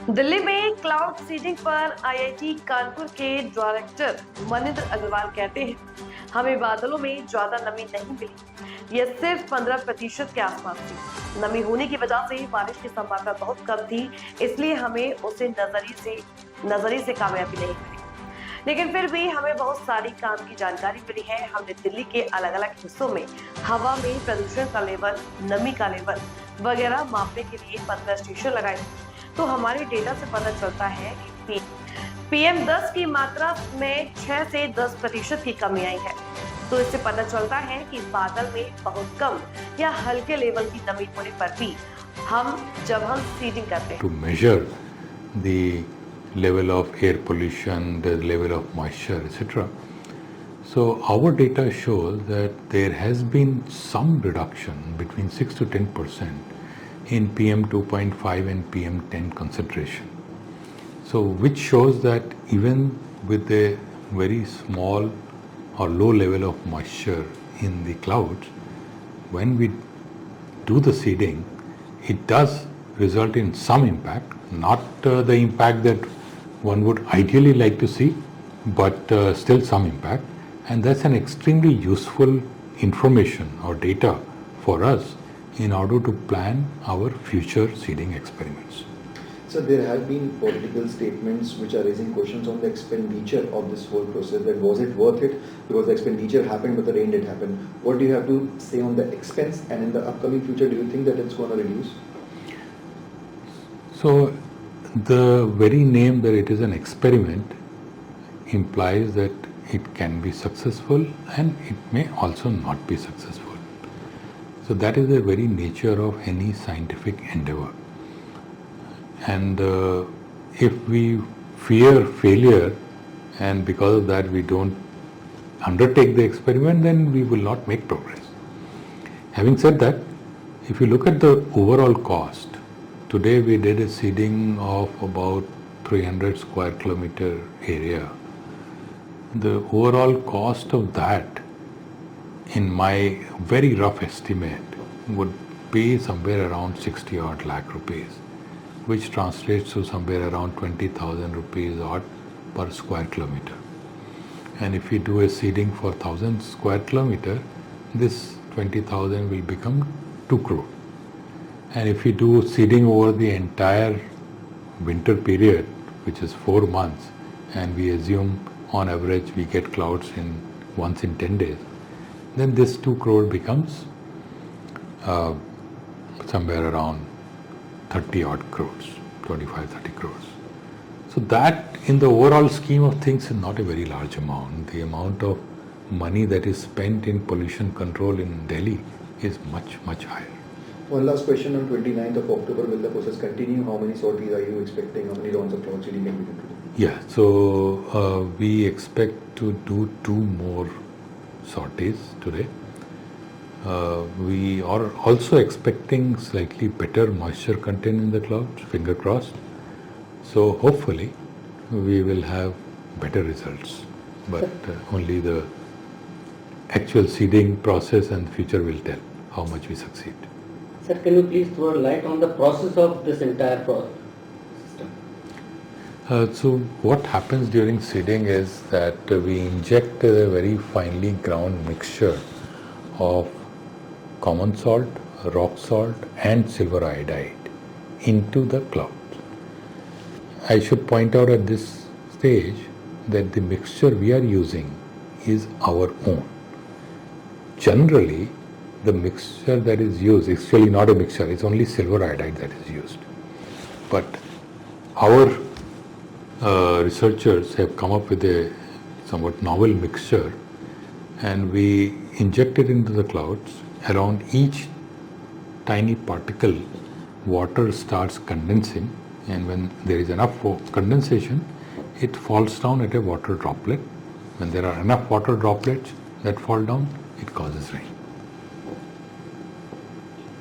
दिल्ली में cloud seeding पर IIT Kanpur के डायरेक्टर मनिंदर अग्रवाल कहते हैं, हमें बादलों में ज्यादा नमी नहीं मिली। यह सिर्फ 15% के आसपास थी। नमी होने की वजह से बारिश की संभावना बहुत कम थी, इसलिए हमें उसे नजरिए से कामयाबी नहीं मिली। लेकिन फिर भी हमें बहुत सारी काम की जानकारी मिली है। हमने दिल्ली के अलग अलग हिस्सों में हवा में प्रदूषण का लेवल, नमी का लेवल वगैरह मापने के लिए 15 स्टेशन लगाए। तो हमारे डेटा से पता चलता है कि PM10 की मात्रा में 6 से 10% की कमी आई है। तो इससे पता चलता है कि बादल में बहुत कम या हल्के लेवल की नमी होने पर भी जब हम सीडिंग करते हैं to measure the level of air pollution, the level of moisture, etc. So our data shows that there has been some reduction between 6 to 10% in PM 2.5 and PM 10 concentration. So which shows that even with a very small or low level of moisture in the clouds, when we do the seeding, it does result in some impact, not the impact that one would ideally like to see, but still some impact. And that's an extremely useful information or data for us in order to plan our future seeding experiments. So there have been political statements which are raising questions on the expenditure of this whole process, that was it worth it, because the expenditure happened but the rain did happen. What do you have to say on the expense, and in the upcoming future do you think that it's going to reduce? So the very name that it is an experiment implies that it can be successful and it may also not be successful. So that is the very nature of any scientific endeavor. And if we fear failure and because of that we don't undertake the experiment, then we will not make progress. Having said that, if you look at the overall cost, today we did a seeding of about 300 square kilometer area. The overall cost of that, in my very rough estimate, would be somewhere around 60 odd lakh rupees, which translates to somewhere around 20,000 rupees odd per square kilometer. And if we do a seeding for 1,000 square kilometer, this 20,000 will become 2 crore. And if we do seeding over the entire winter period, which is 4 months, and we assume on average we get clouds once in 10 days, then this 2 crore becomes somewhere around 30 odd crores, 25-30 crores. So that in the overall scheme of things is not a very large amount. The amount of money that is spent in pollution control in Delhi is much, much higher. One last question, on 29th of October, will the process continue? How many sorties are you expecting? How many rounds of cloud seeding can we do? Yeah, so we expect to do 2 more sorties today. We are also expecting slightly better moisture content in the clouds, finger crossed. So hopefully we will have better results, but only the actual seeding process and the future will tell how much we succeed. Sir, can you please throw a light on the process of this entire system? So what happens during seeding is that we inject a very finely ground mixture of common salt, rock salt and silver iodide into the cloud. I should point out at this stage that the mixture we are using is our own. Generally, the mixture that is used is actually not a mixture, it's only silver iodide that is used. But our researchers have come up with a somewhat novel mixture, and we inject it into the clouds. Around each tiny particle, water starts condensing, and when there is enough condensation, it falls down at a water droplet. When there are enough water droplets that fall down, it causes rain.